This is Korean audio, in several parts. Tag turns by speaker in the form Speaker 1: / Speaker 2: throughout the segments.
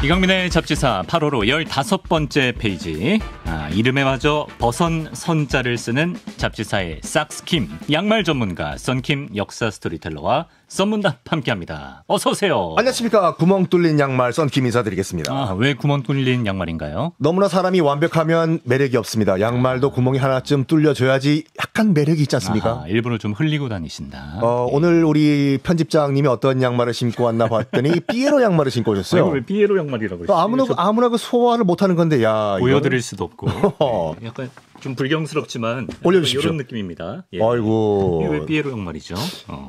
Speaker 1: 이강민의 잡지사 8호로 15번째 페이지. 이름에 마저 버선 선자를 쓰는 잡지사의 싹스킴, 양말 전문가 썬킴 역사 스토리텔러와 썬문답 함께합니다. 어서 오세요.
Speaker 2: 안녕하십니까. 구멍 뚫린 양말 썬킴 인사드리겠습니다.
Speaker 1: 왜 구멍 뚫린 양말인가요?
Speaker 2: 너무나 사람이 완벽하면 매력이 없습니다. 양말도 구멍이 하나쯤 뚫려줘야지 약간 매력이 있지 않습니까?
Speaker 1: 일부러 좀 흘리고 다니신다.
Speaker 2: 오늘 우리 편집장님이 어떤 양말을 신고 왔나 봤더니 삐에로 양말을 신고 오셨어요.
Speaker 1: 왜 삐에로 양말이라고 그러시죠?
Speaker 2: 아무나 그 소화를 못하는 건데, 야.
Speaker 1: 보여드릴 수도 없고. 네, 약간 좀 불경스럽지만
Speaker 2: 올려주십시오.
Speaker 1: 이런 느낌입니다. 예.
Speaker 2: 아이고.
Speaker 1: 이게 왜 삐에로 양말이죠?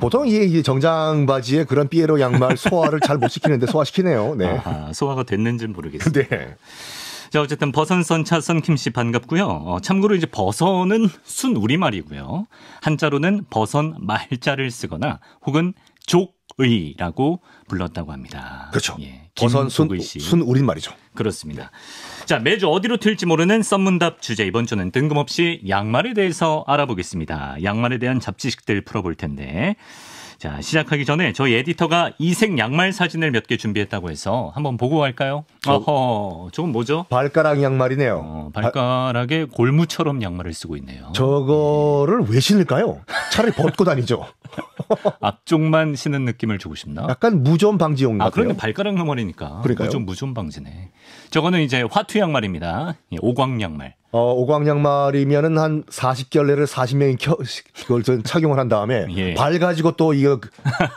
Speaker 2: 보통 이 정장 바지에 그런 삐에로 양말 소화를 잘 못 시키는데 소화시키네요. 네.
Speaker 1: 소화가 됐는지는 모르겠어요.
Speaker 2: 네.
Speaker 1: 자, 어쨌든 버선 선차 썬킴 씨 반갑고요. 참고로 이제 버선은 순 우리말이고요. 한자로는 버선 말자를 쓰거나 혹은 족의라고 불렀다고 합니다.
Speaker 2: 그렇죠.
Speaker 1: 예,
Speaker 2: 버선 순 우리말이죠.
Speaker 1: 그렇습니다. 자, 매주 어디로 튈지 모르는 썬문답 주제, 이번 주는 뜬금없이 양말에 대해서 알아보겠습니다. 양말에 대한 잡지식들 풀어볼 텐데, 자, 시작하기 전에 저희 에디터가 이색 양말 사진을 몇 개 준비했다고 해서 한번 보고 갈까요? 저건 뭐죠?
Speaker 2: 발가락 양말이네요.
Speaker 1: 발가락에 골무처럼 양말을 쓰고 있네요.
Speaker 2: 저거를 왜 신을까요? 차라리 벗고 다니죠.
Speaker 1: 앞쪽만 신은 느낌을 주고 싶나?
Speaker 2: 약간 무좀 방지용 같아요.
Speaker 1: 그런데 발가락 양말이니까.
Speaker 2: 그러니까요.
Speaker 1: 무좀 방지네. 저거는 이제 화투 양말입니다. 오광 양말.
Speaker 2: 오광 양말이면은 한 40결례를 40명이 그걸 착용을 한 다음에
Speaker 1: 예.
Speaker 2: 발 가지고 또 이거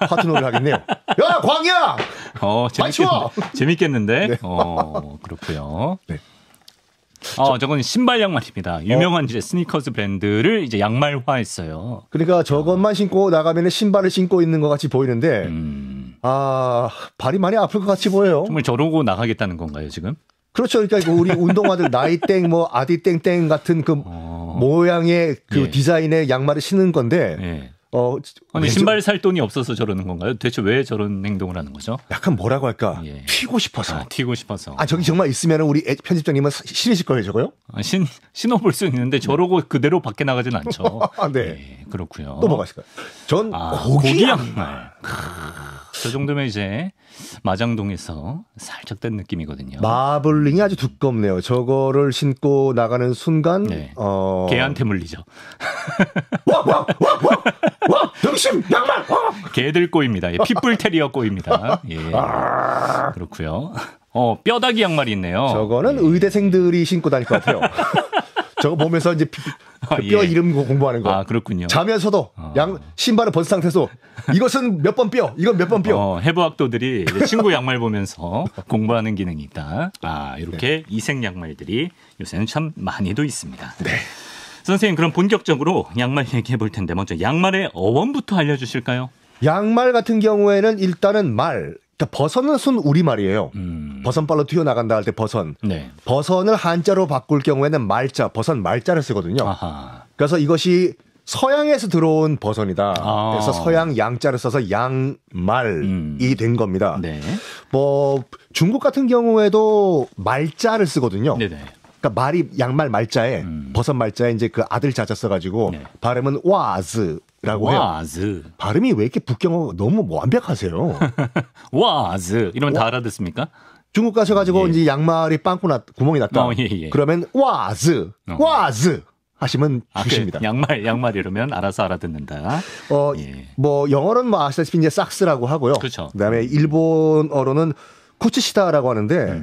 Speaker 2: 화투놀이를 하겠네요. 야, 광이야!
Speaker 1: 재밌겠는데?
Speaker 2: 네.
Speaker 1: 그렇고요.
Speaker 2: 네.
Speaker 1: 저건 신발 양말입니다. 유명한 이제 스니커즈 브랜드를 이제 양말화했어요.
Speaker 2: 그러니까 저것만 신고 나가면 신발을 신고 있는 것 같이 보이는데, 발이 많이 아플 것 같이 보여요.
Speaker 1: 정말 저러고 나가겠다는 건가요, 지금?
Speaker 2: 그렇죠. 그러니까 우리 운동화들 나이땡, 아디땡땡 같은 그 모양의 그
Speaker 1: 예.
Speaker 2: 디자인의 양말을 신는 건데,
Speaker 1: 예. 아니, 신발 살 돈이 없어서 저러는 건가요? 대체 왜 저런 행동을 하는 거죠?
Speaker 2: 약간 뭐라고 할까?
Speaker 1: 예.
Speaker 2: 튀고 싶어서.
Speaker 1: 튀고 싶어서.
Speaker 2: 저기 정말 있으면 우리 편집장님은 신으실 거예요, 저거요?
Speaker 1: 신어볼 수 있는데 저러고 그대로 밖에 나가진 않죠.
Speaker 2: 네.
Speaker 1: 예, 그렇고요.
Speaker 2: 또 뭐가 있을까요? 전
Speaker 1: 고기 양말. 저 정도면 이제 마장동에서 살짝 된 느낌이거든요.
Speaker 2: 마블링이 아주 두껍네요. 저거를 신고 나가는 순간,
Speaker 1: 네. 개한테 물리죠.
Speaker 2: 와! 등심 양말!
Speaker 1: 개들 꼬입니다. 예, 핏불 테리어 꼬입니다. 예. 그렇고요. 뼈다귀 양말이 있네요.
Speaker 2: 저거는 의대생들이 신고 다닐 것 같아요. 저거 보면서 이제 뼈 이름 공부하는 거.
Speaker 1: 그렇군요.
Speaker 2: 자면서도 신발을 벗은 상태에서 이것은 몇 번 뼈, 이건 몇 번 뼈.
Speaker 1: 해부학도들이 친구 양말 보면서 공부하는 기능이 있다. 이렇게 이색 양말들이 요새는 참 많이도 있습니다.
Speaker 2: 네.
Speaker 1: 선생님, 그럼 본격적으로 양말 얘기해 볼 텐데 먼저 양말의 어원부터 알려주실까요?
Speaker 2: 양말 같은 경우에는 일단은 그러니까 버선은 순 우리말이에요. 버선발로 튀어나간다 할 때 버선.
Speaker 1: 네.
Speaker 2: 버선을 한자로 바꿀 경우에는 말자, 버선 말자를 쓰거든요.
Speaker 1: 아하.
Speaker 2: 그래서 이것이 서양에서 들어온 버선이다. 그래서 서양 양자를 써서 양말이 된 겁니다.
Speaker 1: 네.
Speaker 2: 중국 같은 경우에도 말자를 쓰거든요.
Speaker 1: 네네.
Speaker 2: 그러니까 양말 말자에 버선 말자에 이제 그 아들 자자 써가지고 발음은 와즈라고 해요.
Speaker 1: 와즈.
Speaker 2: 발음이 왜 이렇게 북경어 너무 완벽하세요?
Speaker 1: 와즈 이러면 다 알아듣습니까?
Speaker 2: 중국 가셔가지고 이제 양말이 구멍이 났다.
Speaker 1: 예.
Speaker 2: 그러면 와즈 하시면 주십니다.
Speaker 1: 양말 이러면 알아서 알아듣는다.
Speaker 2: 영어로는 아시다시피 이제 삭스라고 하고요.
Speaker 1: 그렇죠.
Speaker 2: 그다음에 일본어로는 쿠츠시다라고 하는데.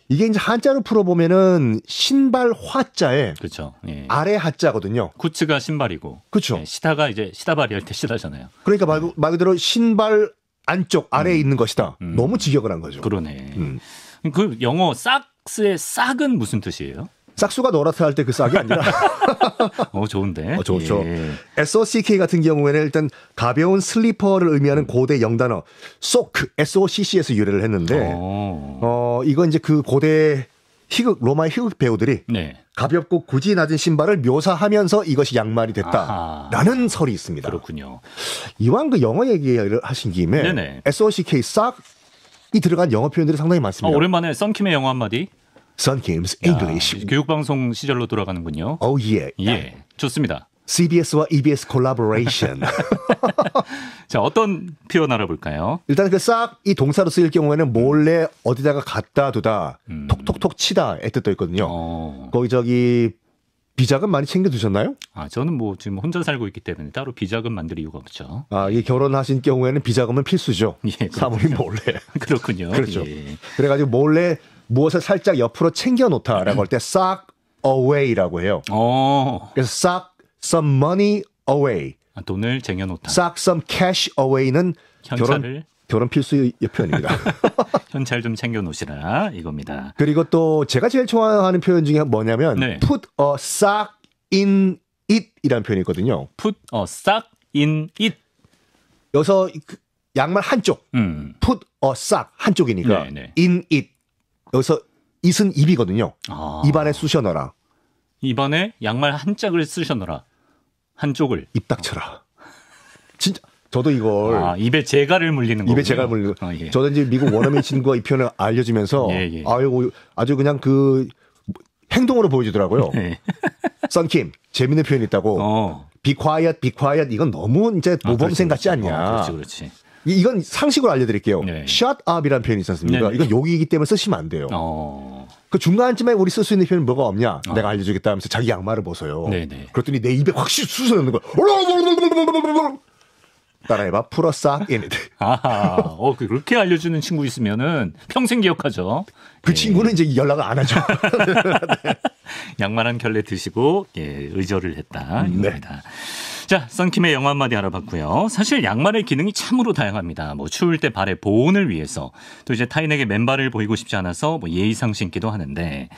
Speaker 2: 이게 이제 한자로 풀어보면은 신발 화자에
Speaker 1: 그렇죠. 예.
Speaker 2: 아래 하자거든요.
Speaker 1: 쿠츠가 신발이고.
Speaker 2: 그렇죠.
Speaker 1: 시다가 이제 시다바리 할 때 시다잖아요.
Speaker 2: 그러니까 말 그대로 신발 안쪽 아래에 있는 것이다. 너무 직역을 한 거죠.
Speaker 1: 그러네. 그 영어 싹스의 싹은 무슨 뜻이에요?
Speaker 2: 싹수가 노랗다 할 때 그 싹이 아니라.
Speaker 1: 좋은데.
Speaker 2: 좋죠.
Speaker 1: 예.
Speaker 2: SOCK 같은 경우에는 일단 가벼운 슬리퍼를 의미하는 고대 영단어 소크, SOCC에서 유래를 했는데, 이건 이제 그 고대 로마의 희극 배우들이 가볍고 굳이 낮은 신발을 묘사하면서 이것이 양말이 됐다라는 설이 있습니다.
Speaker 1: 그렇군요.
Speaker 2: 이왕 그 영어 얘기를 하신 김에 SOCK 싹이 들어간 영어 표현들이 상당히 많습니다.
Speaker 3: 오랜만에 썬킴의 영어 한마디.
Speaker 2: 썬킴's English.
Speaker 3: 교육방송 시절로 돌아가는군요.
Speaker 2: Oh yeah.
Speaker 3: 예, 좋습니다.
Speaker 2: CBS와 EBS 콜라보레이션.
Speaker 1: 자, 어떤 표현 알아볼까요?
Speaker 2: 일단 그 싹 이 동사로 쓰일 경우에는 몰래 어디다가 갖다 두다, 톡톡톡 치다에 뜻도 있거든요. 거기 저기 비자금 많이 챙겨 두셨나요?
Speaker 1: 아, 저는 뭐 지금 혼자 살고 있기 때문에 따로 비자금 만들 이유가 없죠.
Speaker 2: 아, 이 결혼하신 경우에는 비자금은 필수죠.
Speaker 1: 예,
Speaker 2: 사모님 몰래.
Speaker 1: 그렇군요.
Speaker 2: 그렇죠.
Speaker 1: 예.
Speaker 2: 그래가지고 몰래 무엇을 살짝 옆으로 챙겨 놓다라고 할 때 싹 away라고 해요. 그래서 싹 some money away.
Speaker 1: 아, 돈을 쟁여놓다.
Speaker 2: 싹 some cash away는 결혼 필수 표현입니다.
Speaker 1: 현찰 좀 챙겨놓으시라 이겁니다.
Speaker 2: 그리고 또 제가 제일 좋아하는 표현 중에 뭐냐면
Speaker 1: 네.
Speaker 2: put a sock in it 이라는 표현이 있거든요.
Speaker 1: put a sock in it.
Speaker 2: 여기서 양말 한쪽 put a sock 한쪽이니까
Speaker 1: 네네.
Speaker 2: in it. 여기서 it은 입이거든요. 입안에 쑤셔 넣어라.
Speaker 1: 입안에 양말 한 짝을 쓰셔놓으라. 한쪽을.
Speaker 2: 입 닥쳐라. 진짜 저도 이걸
Speaker 1: 입에 재갈을 물리는 거예요.
Speaker 2: 입에 재갈을 물리고.
Speaker 1: 예.
Speaker 2: 저도 이제 미국 원어민 친구가 이 표현을 알려주면서
Speaker 1: 예.
Speaker 2: 아주 그냥 그 행동으로 보여주더라고요.
Speaker 1: 예.
Speaker 2: 썬킴 재밌는 표현이 있다고. be quiet 이건 너무 이제 모범생 같지 않냐.
Speaker 1: 그렇지.
Speaker 2: 이건 상식으로 알려드릴게요.
Speaker 1: 네.
Speaker 2: shut up이라는 표현이 있지 않습니까?
Speaker 1: 네.
Speaker 2: 이건 욕이기 때문에 쓰시면 안 돼요. 그 중간쯤에 우리 쓸 수 있는 표현이 뭐가 없냐? 내가 알려주겠다 하면서 자기 양말을 벗어요.
Speaker 1: 네네.
Speaker 2: 그랬더니 내 입에 확 쑤셔 넣는 거야. 따라해봐. Put a sock in it.
Speaker 1: 그렇게 알려주는 친구 있으면은 평생 기억하죠.
Speaker 2: 그 친구는 이제 연락을 안 하죠.
Speaker 1: 네. 양말 한 켤레 드시고 의절을 했다. 이겁니다. 자, 썬킴의 영어 한마디 알아봤고요. 사실 양말의 기능이 참으로 다양합니다. 뭐 추울 때 발의 보온을 위해서 또 이제 타인에게 맨발을 보이고 싶지 않아서 뭐 예의상 신기도 하는데,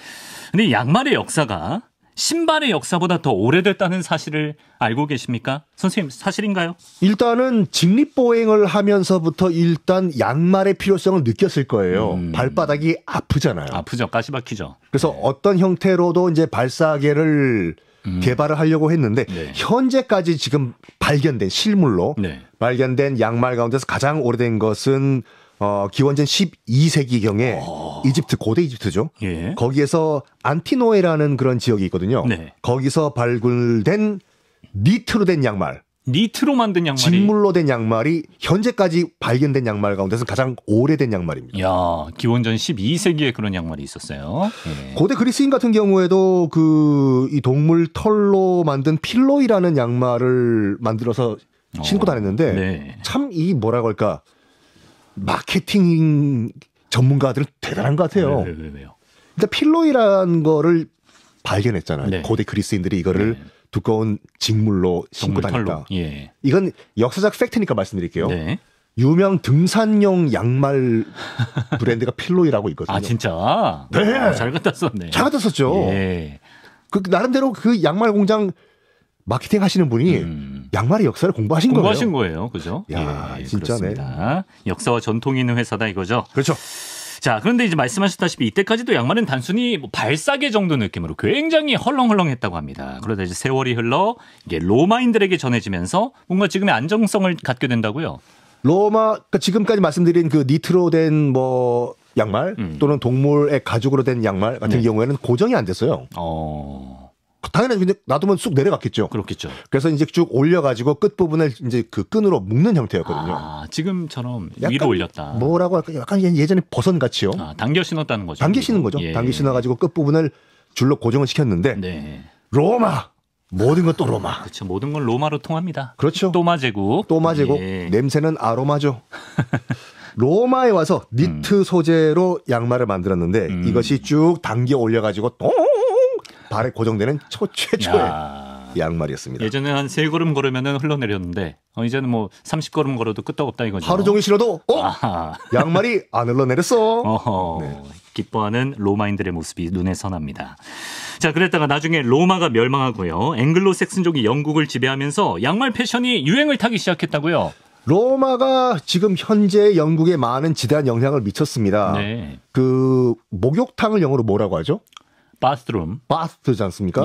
Speaker 1: 근데 양말의 역사가 신발의 역사보다 더 오래됐다는 사실을 알고 계십니까? 선생님, 사실인가요?
Speaker 2: 일단은 직립보행을 하면서부터 일단 양말의 필요성을 느꼈을 거예요. 발바닥이 아프잖아요.
Speaker 1: 아프죠. 가시박히죠.
Speaker 2: 그래서 어떤 형태로도 이제 발사계를 개발을 하려고 했는데 현재까지 지금 발견된 실물로 발견된 양말 가운데서 가장 오래된 것은 기원전 12세기경에 이집트, 고대 이집트죠. 거기에서 안티노에라는 그런 지역이 있거든요. 거기서 발굴된 니트로 된 양말.
Speaker 1: 니트로 만든 양말이.
Speaker 2: 직물로 된 양말이 현재까지 발견된 양말 가운데서 가장 오래된 양말입니다.
Speaker 1: 야, 기원전 12세기에 그런 양말이 있었어요.
Speaker 2: 고대 그리스인 같은 경우에도 이 동물 털로 만든 필로이라는 양말을 만들어서 신고 다녔는데 참 이 뭐라고 할까. 마케팅 전문가들은 대단한 것 같아요.
Speaker 1: 왜요?
Speaker 2: 일단 필로이라는 거를 발견했잖아요. 고대 그리스인들이 이거를 두꺼운 직물로 신고 다녔다. 이건 역사적 팩트니까 말씀드릴게요. 유명 등산용 양말 브랜드가 필로이라고 있거든요.
Speaker 1: 아, 진짜?
Speaker 2: 네.
Speaker 1: 잘 갖다 썼네.
Speaker 2: 잘 갖다 썼죠. 나름대로 그 양말 공장 마케팅 하시는 분이 양말의 역사를 공부하신
Speaker 1: 거예요. 그죠?
Speaker 2: 야, 진짜네.
Speaker 1: 역사와 전통이 있는 회사다 이거죠.
Speaker 2: 그렇죠.
Speaker 1: 자, 그런데 이제 말씀하셨다시피 이때까지도 양말은 단순히 뭐 발사계 정도 느낌으로 굉장히 헐렁헐렁했다고 합니다. 그러다 이제 세월이 흘러 이게 로마인들에게 전해지면서 뭔가 지금의 안정성을 갖게 된다고요.
Speaker 2: 그러니까 지금까지 말씀드린 그 니트로 된 뭐 양말 또는 동물의 가죽으로 된 양말 같은 경우에는 고정이 안 됐어요. 당연히 근데 놔두면 쑥 내려갔겠죠.
Speaker 1: 그렇겠죠.
Speaker 2: 그래서 이제 쭉 올려가지고 끝 부분을 이제 그 끈으로 묶는 형태였거든요.
Speaker 1: 지금처럼 위로 올렸다.
Speaker 2: 뭐라고 할까? 약간 예전에 버선 같이요.
Speaker 1: 당겨 신었다는 거죠.
Speaker 2: 당겨 신는 거죠. 당겨 신어가지고 끝 부분을 줄로 고정을 시켰는데 로마 모든 건 또 로마.
Speaker 1: 그렇죠. 모든 건 로마로 통합니다.
Speaker 2: 그렇죠.
Speaker 1: 또마 제국.
Speaker 2: 냄새는 아로마죠. 로마에 와서 니트 소재로 양말을 만들었는데 이것이 쭉 당겨 올려가지고 똥 발에 고정되는 최초의 양말이었습니다.
Speaker 1: 예전에 한 3걸음 걸으면 흘러내렸는데 이제는 뭐 30걸음 걸어도 끄떡없다 이거죠.
Speaker 2: 하루 종일 신어도 양말이 안 흘러내렸어.
Speaker 1: 기뻐하는 로마인들의 모습이 눈에 선합니다. 자, 그랬다가 나중에 로마가 멸망하고요. 앵글로색슨족이 영국을 지배하면서 양말 패션이 유행을 타기 시작했다고요.
Speaker 2: 로마가 지금 현재 영국에 많은 지대한 영향을 미쳤습니다. 그 목욕탕을 영어로 뭐라고 하죠?
Speaker 1: 바스룸.
Speaker 2: 바스트지 않습니까?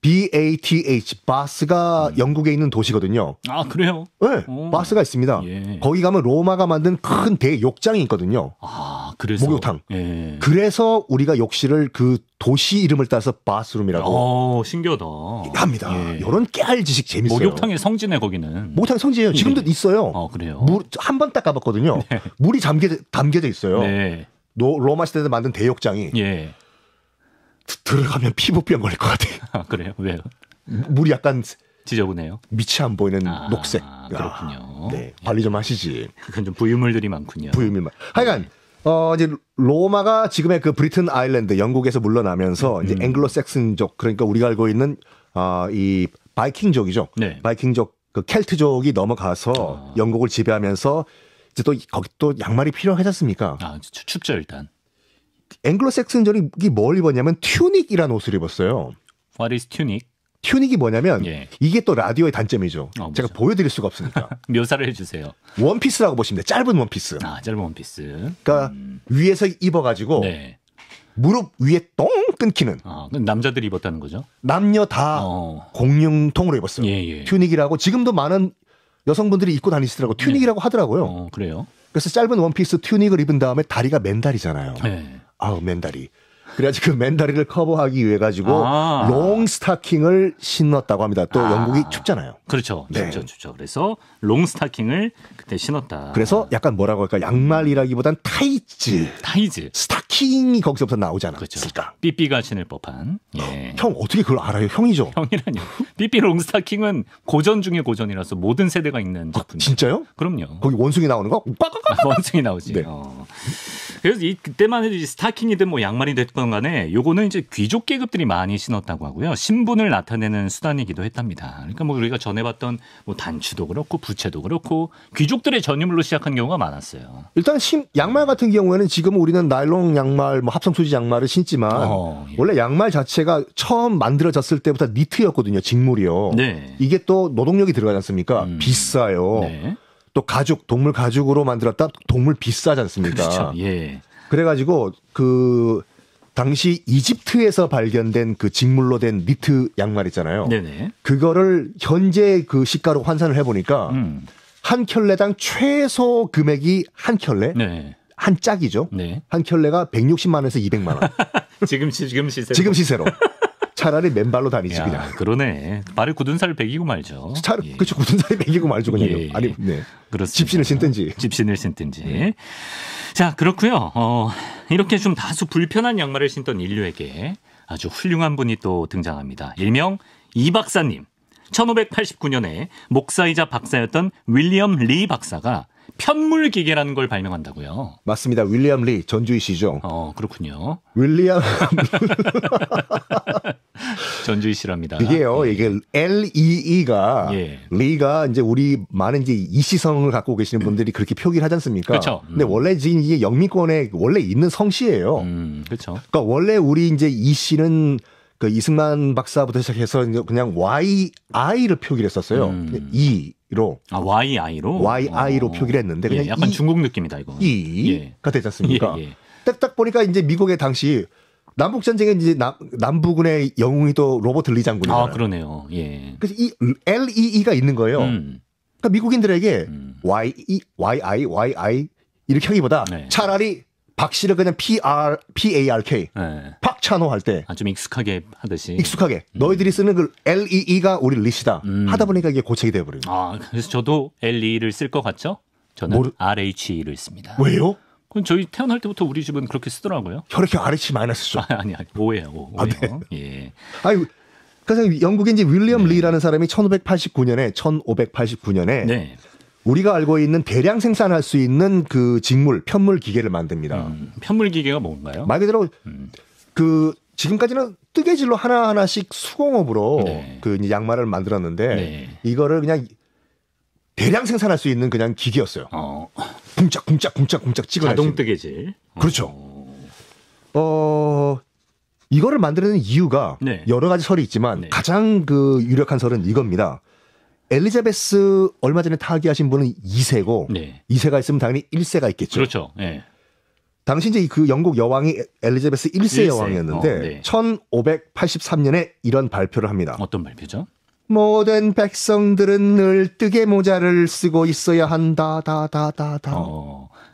Speaker 2: BATH, 바스가 영국에 있는 도시거든요.
Speaker 1: 아, 그래요?
Speaker 2: 네, 바스가 있습니다.
Speaker 1: 예.
Speaker 2: 거기 가면 로마가 만든 큰 대욕장이 있거든요.
Speaker 1: 아, 그래서
Speaker 2: 목욕탕.
Speaker 1: 예.
Speaker 2: 그래서 우리가 욕실을 그 도시 이름을 따서 바스룸이라고
Speaker 1: 신기하다.
Speaker 2: 합니다.
Speaker 1: 예.
Speaker 2: 이런 깨알 지식 재밌어요.
Speaker 1: 목욕탕의 성지네 거기는.
Speaker 2: 목욕탕 성지예요. 지금도 있어요.
Speaker 1: 그래요?
Speaker 2: 한 번 딱 가봤거든요.
Speaker 1: 네.
Speaker 2: 물이 담겨져 있어요.
Speaker 1: 네.
Speaker 2: 로마 시대에 만든 대욕장이
Speaker 1: 예.
Speaker 2: 들어가면 피부병 걸릴 것 같아요.
Speaker 1: 아, 그래요? 왜요?
Speaker 2: 물이 약간
Speaker 1: 지저분해요?
Speaker 2: 밑이 안 보이는 녹색.
Speaker 1: 그렇군요.
Speaker 2: 네, 관리 좀 하시지.
Speaker 1: 그건 좀 부유물들이 많군요.
Speaker 2: 부유물만. 하여간 이제 로마가 지금의 그 브리튼 아일랜드 영국에서 물러나면서 이제 앵글로색슨족 그러니까 우리가 알고 있는 이 바이킹족이죠.
Speaker 1: 네.
Speaker 2: 바이킹족 그 켈트족이 넘어가서 영국을 지배하면서 이제 또 거기 또 양말이 필요하지 않습니까?
Speaker 1: 춥죠 일단.
Speaker 2: 앵글로색슨족이 뭘 입었냐면 튜닉이라는 옷을 입었어요.
Speaker 1: What is tunic?
Speaker 2: 튜닉이 뭐냐면
Speaker 1: 예.
Speaker 2: 이게 또 라디오의 단점이죠. 제가
Speaker 1: 뭐죠?
Speaker 2: 보여드릴 수가 없으니까.
Speaker 1: 묘사를 해주세요.
Speaker 2: 원피스라고 보시면 돼요. 짧은 원피스.
Speaker 1: 짧은 원피스.
Speaker 2: 그러니까 위에서 입어가지고
Speaker 1: 네.
Speaker 2: 무릎 위에 똥 끊기는
Speaker 1: 그럼 남자들이 입었다는 거죠?
Speaker 2: 남녀 다 공용통으로 입었어요.
Speaker 1: 예.
Speaker 2: 튜닉이라고 지금도 많은 여성분들이 입고 다니시더라고. 튜닉이라고 하더라고요.
Speaker 1: 그래요?
Speaker 2: 그래서 짧은 원피스 튜닉을 입은 다음에 다리가 맨다리잖아요.
Speaker 1: 네.
Speaker 2: 맨다리. 그래가지고 그 맨다리를 커버하기 위해 가지고 롱 스타킹을 신었다고 합니다. 또 영국이 춥잖아요.
Speaker 1: 그렇죠.
Speaker 2: 네.
Speaker 1: 춥죠. 그래서 롱 스타킹을 그때 신었다.
Speaker 2: 그래서 약간 뭐라고 할까 양말이라기보단 타이즈. 스타킹이 거기서부터 나오잖아.
Speaker 1: 그렇죠.
Speaker 2: 그러니까.
Speaker 1: 삐삐가 신을 법한. 예.
Speaker 2: 형 어떻게 그걸 알아요? 형이죠.
Speaker 1: 형이라뇨. 삐삐 롱 스타킹은 고전 중에 고전이라서 모든 세대가 입는 제품.
Speaker 2: 진짜요?
Speaker 1: 그럼요.
Speaker 2: 거기 원숭이 나오는 거?
Speaker 1: 원숭이 나오지.
Speaker 2: 네.
Speaker 1: 그래서 그때만 해도 스타킹이든 뭐 양말이 됐건 간에 요거는 이제 귀족 계급들이 많이 신었다고 하고요. 신분을 나타내는 수단이기도 했답니다. 그러니까 뭐 우리가 전에 봤던 뭐 단추도 그렇고 부채도 그렇고 귀족들의 전유물로 시작한 경우가 많았어요.
Speaker 2: 일단 양말 같은 경우에는 지금 우리는 나일론 양말, 뭐 합성 소재 양말을 신지만
Speaker 1: 예.
Speaker 2: 원래 양말 자체가 처음 만들어졌을 때부터 니트였거든요. 직물이요.
Speaker 1: 네.
Speaker 2: 이게 또 노동력이 들어가지 않습니까? 비싸요.
Speaker 1: 네.
Speaker 2: 또 동물 가죽으로 만들었다 동물 비싸지 않습니까?
Speaker 1: 그렇죠. 예.
Speaker 2: 그래가지고 그 당시 이집트에서 발견된 그 직물로 된 니트 양말 있잖아요.
Speaker 1: 네네.
Speaker 2: 그거를 현재 그 시가로 환산을 해보니까 한 켤레당 최소 금액이 한 켤레?
Speaker 1: 네.
Speaker 2: 한 짝이죠.
Speaker 1: 네.
Speaker 2: 한 켤레가 160만 원에서 200만 원.
Speaker 1: 지금 시세로.
Speaker 2: 지금 시세로. 차라리 맨발로 다니지 그냥.
Speaker 1: 그러네. 발에 굳은 살을 베기고 말죠.
Speaker 2: 그렇죠. 굳은 살이 베기고 말죠 그냥.
Speaker 1: 예.
Speaker 2: 아니, 네.
Speaker 1: 그렇습니다.
Speaker 2: 집신을 신든지.
Speaker 1: 집신을 신든지. 자, 그렇고요. 이렇게 좀 다소 불편한 양말을 신던 인류에게 아주 훌륭한 분이 또 등장합니다. 일명 이 박사님. 1589년에 목사이자 박사였던 윌리엄 리 박사가 편물 기계라는 걸 발명한다고요.
Speaker 2: 맞습니다. 윌리엄 리 전주이시죠.
Speaker 1: 그렇군요.
Speaker 2: 윌리엄
Speaker 1: 전주이시랍니다.
Speaker 2: 이게요. 이게 LEE가 리가 이제 우리 많은 이제 이시성을 갖고 계시는 분들이 그렇게 표기를 하지 않습니까?
Speaker 1: 그렇죠.
Speaker 2: 근데 원래 지금 이게 영미권에 원래 있는 성씨예요.
Speaker 1: 그렇죠.
Speaker 2: 그러니까 원래 우리 이제 이 씨는 그 이승만 박사부터 시작해서 그냥 YI를 표기를 했었어요. E로.
Speaker 1: YI로?
Speaker 2: YI로 표기를 했는데 그냥
Speaker 1: 약간 중국 느낌이다 이거.
Speaker 2: E가 되지 않습니까? 딱 보니까 이제 미국의 당시 남북 전쟁에 이제 남부군의 영웅이 또 로버트 리 장군이잖아요.
Speaker 1: 그러네요. 예.
Speaker 2: 그래서 이 LEE가 있는 거예요. 그러니까 미국인들에게 YI 이렇게 하기보다 차라리 박 씨를 그냥 PARK 박찬호 할 때
Speaker 1: 좀 익숙하게 하듯이.
Speaker 2: 익숙하게 너희들이 쓰는 그 LEE가 우리 리시다 하다 보니까 이게 고착이 돼버려요.
Speaker 1: 그래서 저도 LE를 쓸 것 같죠? 저는 RH를 씁니다.
Speaker 2: 왜요?
Speaker 1: 그럼 저희 태어날 때부터 우리 집은 그렇게 쓰더라고요.
Speaker 2: 혈액형 RH 마이너스죠.
Speaker 1: 아니 오해요.
Speaker 2: 네.
Speaker 1: 예.
Speaker 2: 그래서 영국의 이제 윌리엄 리라는 사람이 1589년에 우리가 알고 있는 대량 생산할 수 있는 그 편물 기계를 만듭니다.
Speaker 1: 편물 기계가 뭔가요?
Speaker 2: 말 그대로 그 지금까지는 뜨개질로 하나하나씩 수공업으로 그 양말을 만들었는데 이거를 그냥 대량 생산할 수 있는 그냥 기계였어요. 쿵짝쿵짝 찍어내지.
Speaker 1: 자동 뜨개질.
Speaker 2: 그렇죠. 이거를 만드는 이유가 여러 가지 설이 있지만 가장 그 유력한 설은 이겁니다. 엘리자베스 얼마 전에 타계하신 분은 2세고 2세가 있으면 당연히 1세가 있겠죠.
Speaker 1: 그렇죠.
Speaker 2: 당시 이제 그 영국 여왕이 엘리자베스 1세 여왕이었는데
Speaker 1: 네.
Speaker 2: 1583년에 이런 발표를 합니다.
Speaker 1: 어떤 발표죠?
Speaker 2: 모든 백성들은 늘 뜨개 모자를 쓰고 있어야 한다.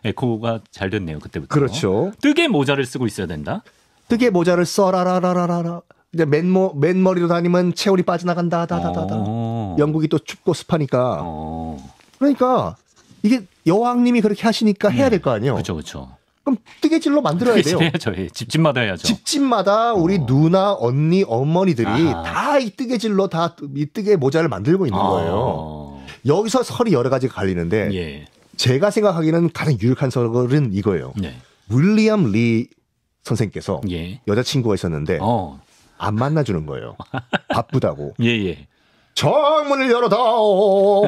Speaker 1: 에코가 잘 됐네요. 그때부터.
Speaker 2: 그렇죠.
Speaker 1: 뜨개 모자를 쓰고 있어야 된다.
Speaker 2: 뜨개 모자를 써라라라라라. 이제 맨머리로 다니면 체온이 빠져나간다. 영국이 또 춥고 습하니까. 그러니까 이게 여왕님이 그렇게 하시니까 해야 될 거 아니에요.
Speaker 1: 그렇죠.
Speaker 2: 그럼 뜨개질로 만들어야 돼요.
Speaker 1: 해야죠. 집집마다 해야죠.
Speaker 2: 집집마다 우리 누나, 언니, 어머니들이 다 이 뜨개질로 다 이 뜨개 모자를 만들고 있는 거예요. 여기서 설이 여러 가지가 갈리는데
Speaker 1: 예.
Speaker 2: 제가 생각하기에는 가장 유력한 설은 이거예요.
Speaker 1: 네.
Speaker 2: 윌리엄 리 선생께서
Speaker 1: 예.
Speaker 2: 여자친구가 있었는데 안 만나주는 거예요. 바쁘다고.
Speaker 1: 예.
Speaker 2: 정문을 열어다오.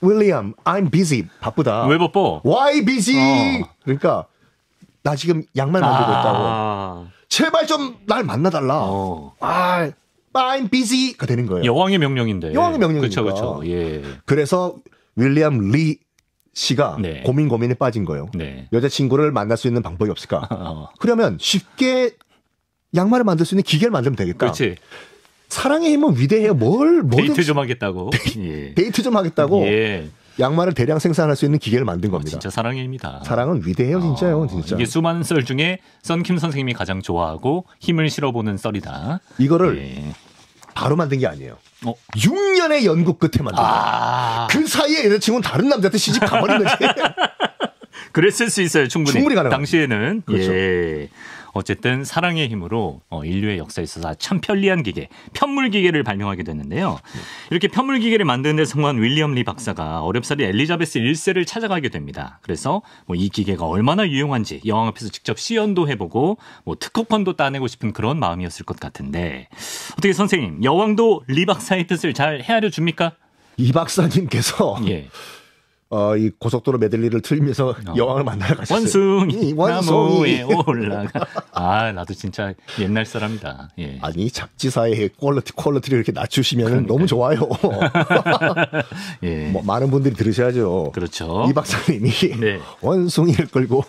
Speaker 2: 윌리엄, I'm busy. 바쁘다.
Speaker 1: 왜 바빠?
Speaker 2: Why busy? 그러니까 나 지금 양말 만들고 있다고. 제발 좀 날 만나달라. I'm busy가 되는 거예요.
Speaker 1: 여왕의 명령인데.
Speaker 2: 여왕의 명령이니까.
Speaker 1: 그렇죠. 예.
Speaker 2: 그래서 윌리엄 리 씨가
Speaker 1: 네.
Speaker 2: 고민에 빠진 거예요.
Speaker 1: 네.
Speaker 2: 여자친구를 만날 수 있는 방법이 없을까? 그러면 쉽게 양말을 만들 수 있는 기계를 만들면 되겠다.
Speaker 1: 그렇지.
Speaker 2: 사랑의 힘은 위대해요.
Speaker 1: 데이트 좀 하겠다고.
Speaker 2: 데이트 좀 하겠다고.
Speaker 1: 예.
Speaker 2: 양말을 대량 생산할 수 있는 기계를 만든 겁니다.
Speaker 1: 진짜 사랑의 힘이다.
Speaker 2: 사랑은 위대해요, 진짜요, 진짜.
Speaker 1: 이게 수많은 썰 중에 썬킴 선생님이 가장 좋아하고 힘을 실어보는 썰이다.
Speaker 2: 이거를 바로 만든 게 아니에요. 6년의 연구 끝에 만든 거예요. 그 사이에 여자친구는 다른 남자한테 시집 가버린 거지.
Speaker 1: 그랬을 수 있어요, 충분히
Speaker 2: 가능합니다.
Speaker 1: 당시에는.
Speaker 2: 그렇죠.
Speaker 1: 예. 어쨌든 사랑의 힘으로 인류의 역사에 있어서 참 편리한 기계, 편물기계를 발명하게 됐는데요. 이렇게 편물기계를 만드는 데 성공한 윌리엄 리 박사가 어렵사리 엘리자베스 1세를 찾아가게 됩니다. 그래서 이 기계가 얼마나 유용한지 여왕 앞에서 직접 시연도 해보고 특허권도 따내고 싶은 그런 마음이었을 것 같은데 어떻게 선생님, 여왕도 리 박사의 뜻을 잘 헤아려 줍니까?
Speaker 2: 이 박사님께서 이 고속도로 메들리를 틀면서 여왕을 만나러 가셨어요.
Speaker 1: 원숭이 나무에 올라가. 나도 진짜 옛날 사람이다. 예.
Speaker 2: 아니 잡지사의 퀄리티를 이렇게 낮추시면 너무 좋아요.
Speaker 1: 예.
Speaker 2: 많은 분들이 들으셔야죠.
Speaker 1: 그렇죠.
Speaker 2: 이 박사님이 원숭이를 끌고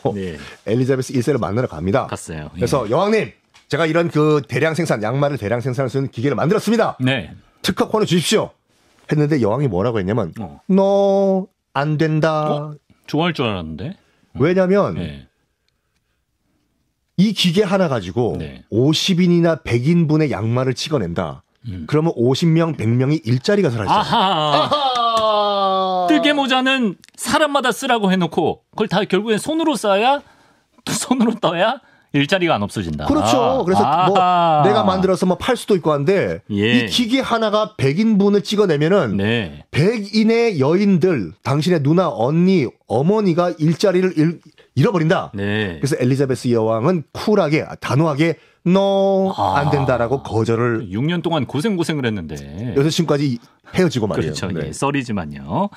Speaker 2: 엘리자베스 1세를 만나러 갑니다.
Speaker 1: 갔어요.
Speaker 2: 그래서 여왕님, 제가 이런 대량 생산, 양말을 대량 생산할 수 있는 기계를 만들었습니다.
Speaker 1: 네.
Speaker 2: 특허권을 주십시오. 했는데 여왕이 뭐라고 했냐면 No, 안 된다.
Speaker 1: 좋아할 줄 알았는데.
Speaker 2: 왜냐하면 이 기계 하나 가지고 50인이나 100인분의 양말을 찍어낸다. 그러면 50명, 100명이 일자리가 사라지잖아요.
Speaker 1: 뜨개 모자는 사람마다 쓰라고 해놓고 그걸 다 결국엔 손으로 써야 또 손으로 떠야 일자리가 안 없어진다.
Speaker 2: 그렇죠. 그래서 내가 만들어서 팔 수도 있고 한데 이 기계 하나가 100인분을 찍어내면은 100인의 여인들, 당신의 누나, 언니, 어머니가 일자리를 잃어버린다. 그래서 엘리자베스 여왕은 쿨하게, 단호하게 No, 안 된다라고 거절을.
Speaker 1: 6년 동안 고생을 했는데
Speaker 2: 여자친구까지 헤어지고 말이에요.
Speaker 1: 그렇죠. 썰이지만요.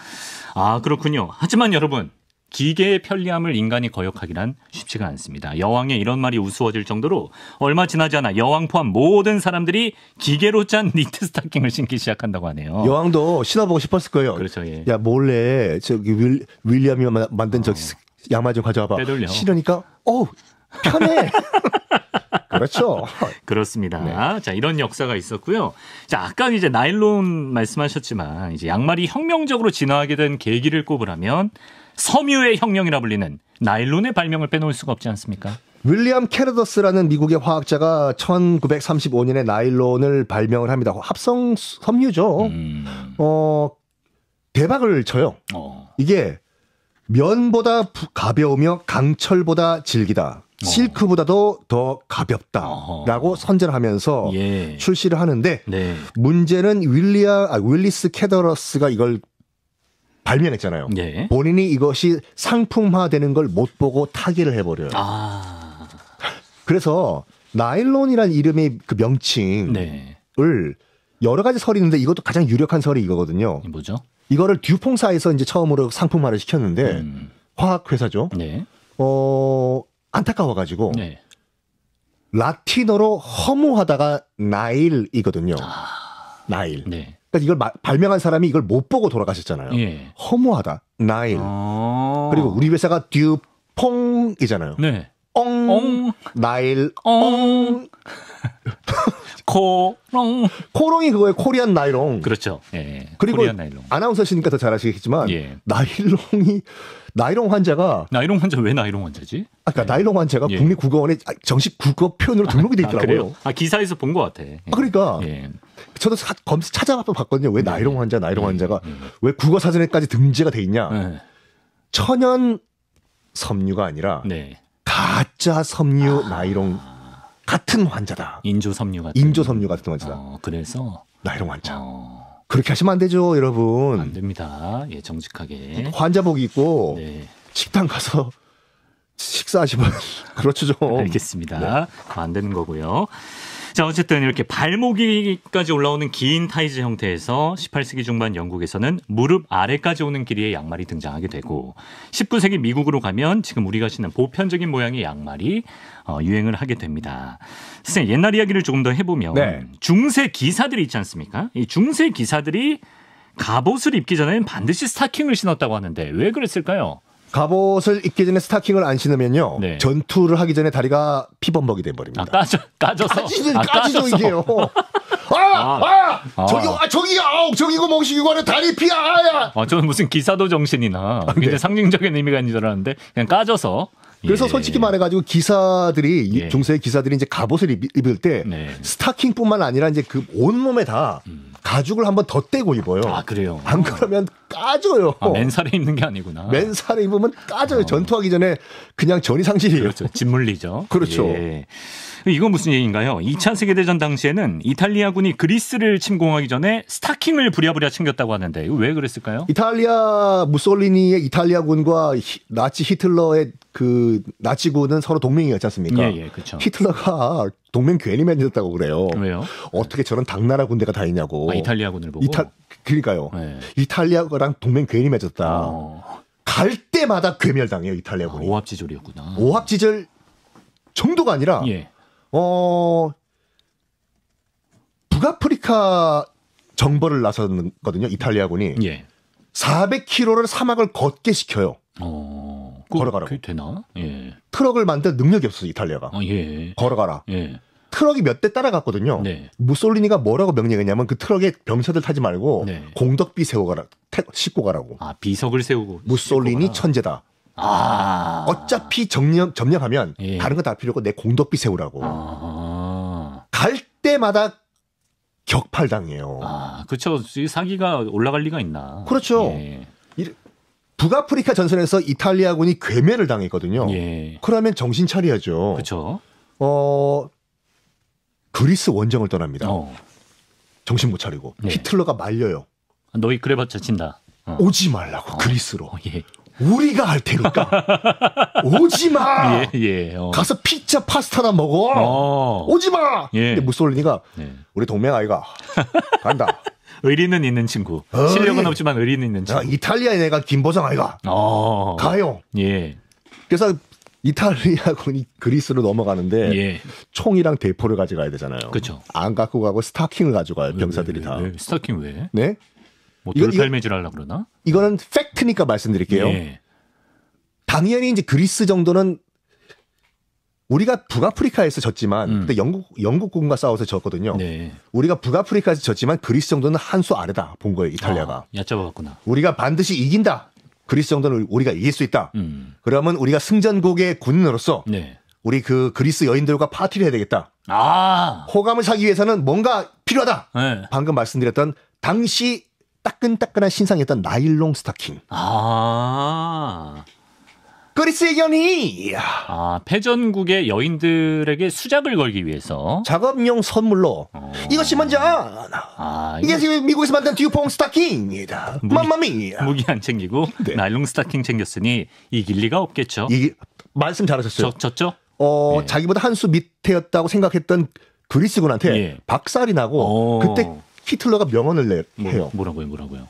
Speaker 1: 그렇군요. 하지만 여러분, 기계의 편리함을 인간이 거역하기란 쉽지가 않습니다. 여왕의 이런 말이 우스워질 정도로 얼마 지나지 않아 여왕 포함 모든 사람들이 기계로 짠 니트 스타킹을 신기 시작한다고 하네요.
Speaker 2: 여왕도 신어보고 싶었을 거예요.
Speaker 1: 그렇죠. 예.
Speaker 2: 야, 몰래 윌리엄이 만든 양말 좀 가져와봐.
Speaker 1: 빼돌려.
Speaker 2: 신으니까 편해. 그렇죠.
Speaker 1: 그렇습니다. 자, 이런 역사가 있었고요. 자, 아까 이제 나일론 말씀하셨지만 이제 양말이 혁명적으로 진화하게 된 계기를 꼽으라면 섬유의 혁명이라 불리는 나일론의 발명을 빼놓을 수가 없지 않습니까?
Speaker 2: 윌리엄 캐러더스라는 미국의 화학자가 1935년에 나일론을 발명을 합니다. 합성 섬유죠. 대박을 쳐요. 이게 면보다 가벼우며 강철보다 질기다. 실크보다도 더 가볍다라고 선전을 하면서 출시를 하는데 문제는 윌리스 캐더러스가 이걸 발명했잖아요. 본인이 이것이 상품화되는 걸 못 보고 타기를 해버려요. 그래서 나일론이라는 이름의 그 명칭을 여러 가지 설이 있는데 이것도 가장 유력한 설이 이거거든요.
Speaker 1: 뭐죠?
Speaker 2: 이거를 듀퐁사에서 이제 처음으로 상품화를 시켰는데 화학회사죠. 안타까워가지고 라틴어로 허무하다가 나일이거든요. 나일. 그러니까 이걸 발명한 사람이 이걸 못 보고 돌아가셨잖아요. 허무하다, 나일. 그리고 우리 회사가 퐁이잖아요.
Speaker 1: 네.
Speaker 2: 엉, 나일, 엉.
Speaker 1: 코롱.
Speaker 2: 코롱이 그거예요. 코리안 나일롱.
Speaker 1: 그렇죠. 예.
Speaker 2: 그리고
Speaker 1: 코리안 나일롱.
Speaker 2: 아나운서시니까 더 잘 아시겠지만
Speaker 1: 예.
Speaker 2: 나일롱 환자가
Speaker 1: 나일롱 환자 왜 나일롱 환자지?
Speaker 2: 아까 나일롱 환자가
Speaker 1: 예.
Speaker 2: 국립국어원에 정식 국어 표현으로 등록이 돼 있더라고요.
Speaker 1: 그래요? 기사에서 본 것 같아. 예.
Speaker 2: 그러니까
Speaker 1: 예.
Speaker 2: 저도 찾아봤 봤거든요. 왜 나일롱 환자가
Speaker 1: 예.
Speaker 2: 왜 국어 사전에까지 등재가 돼 있냐?
Speaker 1: 예.
Speaker 2: 천연 섬유가 아니라
Speaker 1: 네.
Speaker 2: 가짜 섬유 나일롱 같은 환자다.
Speaker 1: 인조 섬유 같은.
Speaker 2: 인조 섬유 같은 환자다.
Speaker 1: 그래서
Speaker 2: 나일롱 환자. 그렇게 하시면 안 되죠, 여러분.
Speaker 1: 안 됩니다. 예, 정직하게.
Speaker 2: 환자복 입고
Speaker 1: 네.
Speaker 2: 식당 가서 식사하시면 그렇죠 좀.
Speaker 1: 알겠습니다.
Speaker 2: 네.
Speaker 1: 안 되는 거고요. 자, 어쨌든 이렇게 발목이까지 올라오는 긴 타이즈 형태에서 18세기 중반 영국에서는 무릎 아래까지 오는 길이의 양말이 등장하게 되고 19세기 미국으로 가면 지금 우리가 신는 보편적인 모양의 양말이 유행을 하게 됩니다. 선생님, 옛날 이야기를 조금 더 해보면
Speaker 2: 네.
Speaker 1: 중세 기사들이 있지 않습니까? 이 중세 기사들이 갑옷을 입기 전에는 반드시 스타킹을 신었다고 하는데 왜 그랬을까요?
Speaker 2: 갑옷을 입기 전에 스타킹을 안 신으면요.
Speaker 1: 네.
Speaker 2: 전투를 하기 전에 다리가 피범벅이 돼버립니다.
Speaker 1: 까져서.
Speaker 2: 까지죠 이게요. 저기고 멍식이고는 다리 피야.
Speaker 1: 저는 무슨 기사도 정신이나 굉장히 상징적인 의미가 있는 줄 알았는데 그냥 까져서.
Speaker 2: 그래서
Speaker 1: 예.
Speaker 2: 솔직히 말해가지고 기사들이
Speaker 1: 예.
Speaker 2: 중세 기사들이 이제 갑옷을 입을 때
Speaker 1: 네.
Speaker 2: 스타킹뿐만 아니라 이제 그 온몸에 다 가죽을 한번 더 떼고 입어요.
Speaker 1: 그래요?
Speaker 2: 안 그러면 까져요.
Speaker 1: 맨살에 입는 게 아니구나.
Speaker 2: 맨살에 입으면 까져요. 전투하기 전에 그냥 전이상실이에요.
Speaker 1: 그렇죠. 짓물리죠.
Speaker 2: 그렇죠.
Speaker 1: 예. 이건 무슨 얘기인가요? 2차 세계대전 당시에는 이탈리아군이 그리스를 침공하기 전에 스타킹을 부랴부랴 챙겼다고 하는데 이거 왜 그랬을까요?
Speaker 2: 이탈리아 무솔리니의 이탈리아군과 나치 히틀러의 그 나치군은 서로 동맹이었지 않습니까?
Speaker 1: 예, 그렇죠.
Speaker 2: 히틀러가 동맹 괜히 맺었다고 그래요.
Speaker 1: 왜요?
Speaker 2: 어떻게 저런 당나라 군대가 다 있냐고.
Speaker 1: 이탈리아군을 보고.
Speaker 2: 그러니까요.
Speaker 1: 네.
Speaker 2: 이탈리아랑 동맹 괜히 맺었다. 갈 때마다 괴멸당해요, 이탈리아군이.
Speaker 1: 오합지졸이었구나.
Speaker 2: 오합지졸 정도가 아니라
Speaker 1: 예.
Speaker 2: 북아프리카 정벌을 나섰거든요, 이탈리아군이.
Speaker 1: 예.
Speaker 2: 400km를 사막을 걷게 시켜요. 걸어가라고.
Speaker 1: 그게 되나? 예.
Speaker 2: 트럭을 만들 능력이 없어요, 이탈리아가.
Speaker 1: 예.
Speaker 2: 걸어가라.
Speaker 1: 예.
Speaker 2: 트럭이 몇 대 따라갔거든요.
Speaker 1: 네.
Speaker 2: 무솔리니가 뭐라고 명령했냐면 그 트럭에 병사들 타지 말고
Speaker 1: 네.
Speaker 2: 공덕비 싣고 가라고.
Speaker 1: 비석을 세우고.
Speaker 2: 무솔리니 천재다. 어차피 점령하면
Speaker 1: 예.
Speaker 2: 다른 거 다 필요 없고 내 공덕비 세우라고. 갈 때마다 격팔당해요.
Speaker 1: 그렇죠. 사기가 올라갈 리가 있나.
Speaker 2: 그렇죠.
Speaker 1: 예.
Speaker 2: 북아프리카 전선에서 이탈리아군이 괴멸을 당했거든요.
Speaker 1: 예.
Speaker 2: 그러면 정신 차려야죠.
Speaker 1: 그렇죠.
Speaker 2: 그리스 원정을 떠납니다. 정신 못 차리고.
Speaker 1: 네.
Speaker 2: 히틀러가 말려요.
Speaker 1: 너희 그래봤자 진다.
Speaker 2: 오지 말라고 그리스로.
Speaker 1: 예.
Speaker 2: 우리가 할 테니까 오지 마.
Speaker 1: 예.
Speaker 2: 가서 피자 파스타나 먹어. 오지 마.
Speaker 1: 예.
Speaker 2: 근데 무솔리니가 우리 동맹 아이가 간다.
Speaker 1: 의리는 있는 친구. 실력은 없지만 의리는 있는 친구.
Speaker 2: 이탈리아에 내가 김보성 아이가 가요.
Speaker 1: 예.
Speaker 2: 그래서 이탈리아군이 그리스로 넘어가는데
Speaker 1: 예.
Speaker 2: 총이랑 대포를 가져가야 되잖아요.
Speaker 1: 그렇죠.
Speaker 2: 안 갖고 가고 스타킹을 가져가요. 병사들이 다.
Speaker 1: 왜? 스타킹 왜?
Speaker 2: 네?
Speaker 1: 뭐 돌팔매질 하려고 그러나?
Speaker 2: 이거는 팩트니까 말씀드릴게요.
Speaker 1: 예.
Speaker 2: 당연히 이제 그리스 정도는 우리가 북아프리카에서 졌지만 그때 영국군과 싸워서 졌거든요.
Speaker 1: 네.
Speaker 2: 우리가 북아프리카에서 졌지만 그리스 정도는 한 수 아래다 본 거예요. 이탈리아가.
Speaker 1: 얕잡아봤구나.
Speaker 2: 우리가 반드시 이긴다. 그리스 정도는 우리가 이길 수 있다. 그러면 우리가 승전국의 군인으로서
Speaker 1: 네.
Speaker 2: 우리 그 그리스 여인들과 파티를 해야 되겠다. 호감을 사기 위해서는 뭔가 필요하다.
Speaker 1: 네.
Speaker 2: 방금 말씀드렸던 당시 따끈따끈한 신상이었던 나일론 스타킹. 그리스의 연희.
Speaker 1: 패전국의 여인들에게 수작을 걸기 위해서
Speaker 2: 작업용 선물로 이것이 먼저 이게 미국에서 만든 듀퐁 스타킹이다. 맘마미야.
Speaker 1: 무기 안 챙기고
Speaker 2: 네.
Speaker 1: 나일론 스타킹 챙겼으니 이길 리가 없겠죠.
Speaker 2: 말씀 잘하셨어요.
Speaker 1: 졌죠?
Speaker 2: 네. 자기보다 한 수 밑에였다고 생각했던 그리스군한테 박살이 나고 그때 히틀러가 명언을 해요.
Speaker 1: 뭐라고요?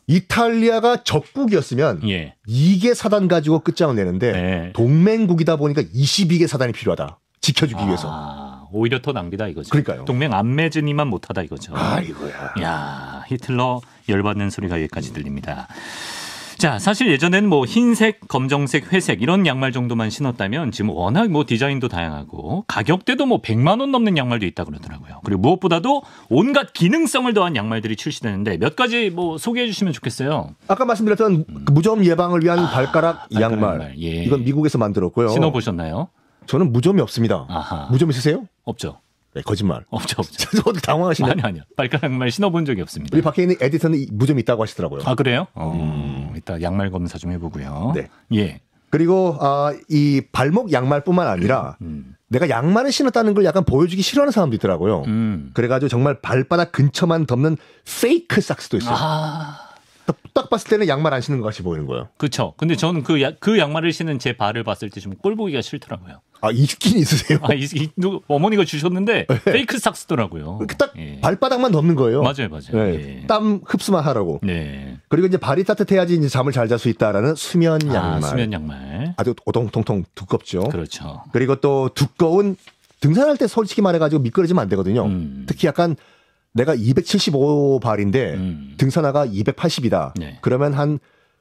Speaker 2: 이탈리아가 적국이었으면 2개 사단 가지고 끝장을 내는데 동맹국이다 보니까 22개 사단이 필요하다. 지켜주기 위해서.
Speaker 1: 오히려 더 낭비다 이거죠.
Speaker 2: 그러니까요.
Speaker 1: 동맹 안 맺으니만 못하다 이거죠.
Speaker 2: 아이고야.
Speaker 1: 야, 히틀러 열받는 소리가 여기까지 들립니다. 자, 사실 예전에는 뭐 흰색, 검정색, 회색 이런 양말 정도만 신었다면 지금 워낙 뭐 디자인도 다양하고 가격대도 뭐 100만 원 넘는 양말도 있다 그러더라고요. 그리고 무엇보다도 온갖 기능성을 더한 양말들이 출시되는데 몇 가지 뭐 소개해 주시면 좋겠어요.
Speaker 2: 아까 말씀드렸던 그 무좀 예방을 위한 발가락 양말.
Speaker 1: 예.
Speaker 2: 이건 미국에서 만들었고요.
Speaker 1: 신어보셨나요?
Speaker 2: 저는 무좀이 없습니다.
Speaker 1: 아하.
Speaker 2: 무좀 있으세요?
Speaker 1: 없죠.
Speaker 2: 네, 거짓말.
Speaker 1: 없죠.
Speaker 2: 저도 당황하시네.
Speaker 1: 아니요. 발가락 양말 신어본 적이 없습니다.
Speaker 2: 우리 밖에 있는 에디터는 무좀이 있다고 하시더라고요.
Speaker 1: 아, 그래요? 이따 양말 검사 좀 해보고요.
Speaker 2: 네.
Speaker 1: 예.
Speaker 2: 그리고 이 발목 양말뿐만 아니라 내가 양말을 신었다는 걸 약간 보여주기 싫어하는 사람도 있더라고요. 그래가지고 정말 발바닥 근처만 덮는 페이크 삭스도 있어요. 딱 봤을 때는 양말 안 신는 것 같이 보이는 거예요.
Speaker 1: 그렇죠. 근데 저는 그 양말을 신은 제 발을 봤을 때 좀 꼴 보기가 싫더라고요.
Speaker 2: 아, 있긴 있으세요?
Speaker 1: 어머니가 주셨는데 페이크 삭스더라고요.
Speaker 2: 딱 발바닥만 덮는 거예요.
Speaker 1: 맞아요.
Speaker 2: 네. 땀 흡수만 하라고.
Speaker 1: 네.
Speaker 2: 그리고 이제 발이 따뜻해야지 이제 잠을 잘 잘 수 있다라는 수면 양말.
Speaker 1: 수면 양말.
Speaker 2: 아주 오동통통 두껍죠.
Speaker 1: 그렇죠.
Speaker 2: 그리고 또 두꺼운 등산할 때 솔직히 말해가지고 미끄러지면 안 되거든요. 특히 약간 내가 275발인데 등산화가 280이다.
Speaker 1: 네.
Speaker 2: 그러면 한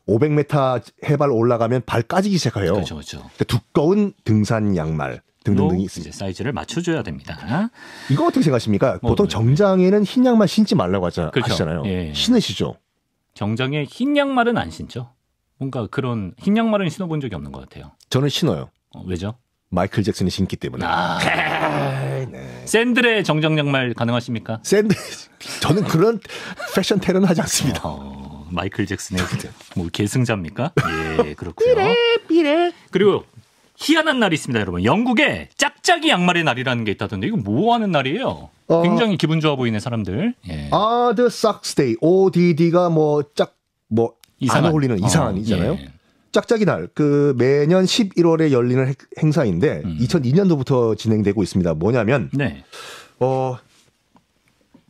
Speaker 2: 500m 해발 올라가면 발 까지기 시작해요.
Speaker 1: 그렇죠.
Speaker 2: 두꺼운 등산 양말 등등등이
Speaker 1: 있습니다. 사이즈를 맞춰줘야 됩니다.
Speaker 2: 이거 어떻게 생각하십니까? 보통 정장에는 흰 양말 신지 말라고 하시잖아요.
Speaker 1: 예.
Speaker 2: 신으시죠?
Speaker 1: 정장에 흰 양말은 안 신죠. 뭔가 그런 흰 양말은 신어본 적이 없는 것 같아요.
Speaker 2: 저는 신어요.
Speaker 1: 왜죠?
Speaker 2: 마이클 잭슨이 신기 때문에.
Speaker 1: 네. 샌들의 정장 양말 가능하십니까?
Speaker 2: 샌들 저는 그런 패션 테러는 하지 않습니다.
Speaker 1: 마이클 잭슨의 뭐 계승자입니까? 예, 그렇고요. 삐래. 그리고 희한한 날이 있습니다, 여러분. 영국에 짝짝이 양말의 날이라는 게 있다던데 이거 뭐 하는 날이에요? 굉장히 기분 좋아 보이는 사람들. 예.
Speaker 2: The Socks Day. ODD가 안 어울리는 이상한이잖아요.
Speaker 1: 예.
Speaker 2: 짝짝이 날, 매년 11월에 열리는 행사인데 2002년도부터 진행되고 있습니다. 뭐냐면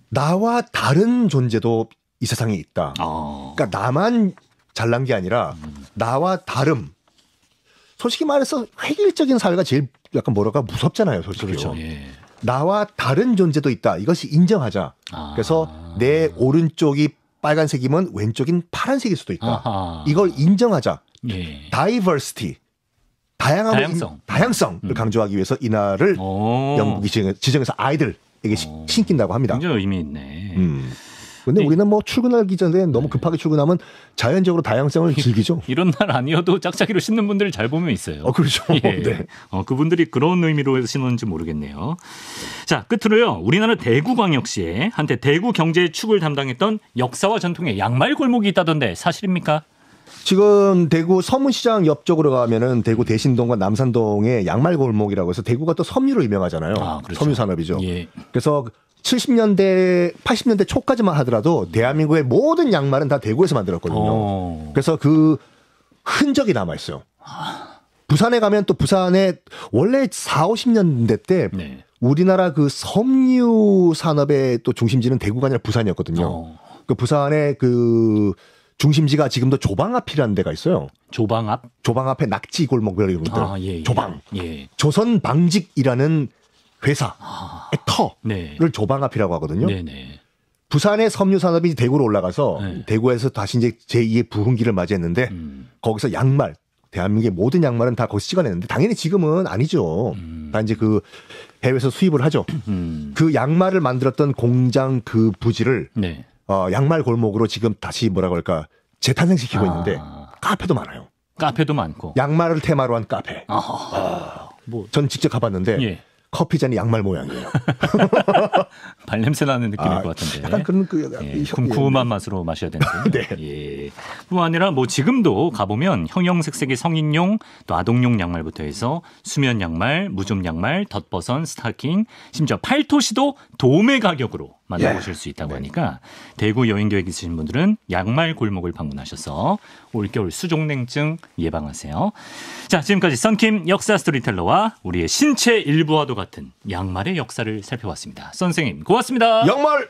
Speaker 2: 나와 다른 존재도 이 세상에 있다. 그러니까 나만 잘난 게 아니라 나와 다름. 솔직히 말해서 획일적인 사회가 제일 약간 무섭잖아요. 솔직히.
Speaker 1: 그렇죠. 예.
Speaker 2: 나와 다른 존재도 있다. 이것이 인정하자. 그래서 내 오른쪽이 빨간색이면 왼쪽인 파란색일 수도 있다. 이걸 인정하자.
Speaker 1: 예.
Speaker 2: 다이버시티. 다양성을 강조하기 위해서 이 날을 영국이 지정해서 아이들에게 신긴다고 합니다.
Speaker 1: 굉장히 의미 있네.
Speaker 2: 근데 우리는 출근하기 전에 너무 급하게 출근하면 자연적으로 다양성을 즐기죠.
Speaker 1: 이런 날 아니어도 짝짝이로 신는 분들 잘 보면 있어요.
Speaker 2: 그렇죠.
Speaker 1: 예.
Speaker 2: 네.
Speaker 1: 그분들이 그런 의미로 신었는지 모르겠네요. 자, 끝으로요. 우리나라 대구광역시에 한때 대구 경제의 축을 담당했던 역사와 전통의 양말 골목이 있다던데 사실입니까?
Speaker 2: 지금 대구 서문시장 옆쪽으로 가면은 대구 대신동과 남산동의 양말 골목이라고 해서 대구가 또 섬유로 유명하잖아요.
Speaker 1: 그렇죠.
Speaker 2: 섬유 산업이죠.
Speaker 1: 예.
Speaker 2: 그래서 70년대, 80년대 초까지만 하더라도 대한민국의 모든 양말은 다 대구에서 만들었거든요. 그래서 그 흔적이 남아있어요. 부산에 가면 또 부산에 원래 40, 50년대 때 우리나라 그 섬유 산업의 또 중심지는 대구가 아니라 부산이었거든요. 그 부산의 그 중심지가 지금도 조방 앞이라는 데가 있어요.
Speaker 1: 조방 앞?
Speaker 2: 조방 앞에 낙지 골목이라고 그러더라고요.
Speaker 1: 예.
Speaker 2: 조방.
Speaker 1: 예.
Speaker 2: 조선 방직이라는 회사의 터를
Speaker 1: 네.
Speaker 2: 조방 앞이라고 하거든요.
Speaker 1: 네네.
Speaker 2: 부산의 섬유 산업이 대구로 올라가서 대구에서 다시 이제 제2의 부흥기를 맞이했는데 거기서 양말, 대한민국의 모든 양말은 다 거기서 찍어냈는데 당연히 지금은 아니죠. 다 이제 그 해외에서 수입을 하죠. 그 양말을 만들었던 공장 그 부지를 양말 골목으로 지금 다시 재탄생시키고 있는데 카페도 많아요.
Speaker 1: 카페도 많고.
Speaker 2: 양말을 테마로 한 카페. 전 직접 가봤는데 커피 잔이 양말 모양이에요.
Speaker 1: 발냄새 나는 느낌일 것 같은데.
Speaker 2: 약간 그런
Speaker 1: 쿰쿰한 맛으로 마셔야 되는데. 예. 뿐만 아니라 지금도 가보면 형형색색의 성인용 또 아동용 양말부터 해서 수면 양말, 무좀 양말, 덧버선, 스타킹, 심지어 팔토시도 도매 가격으로 만나보실 수 있다고 하니까 대구 여행 계획 있으신 분들은 양말 골목을 방문하셔서 올겨울 수족냉증 예방하세요. 자, 지금까지 썬킴 역사 스토리텔러와 우리의 신체 일부와도 같은 양말의 역사를 살펴봤습니다. 선생님 고맙습니다.
Speaker 2: 양말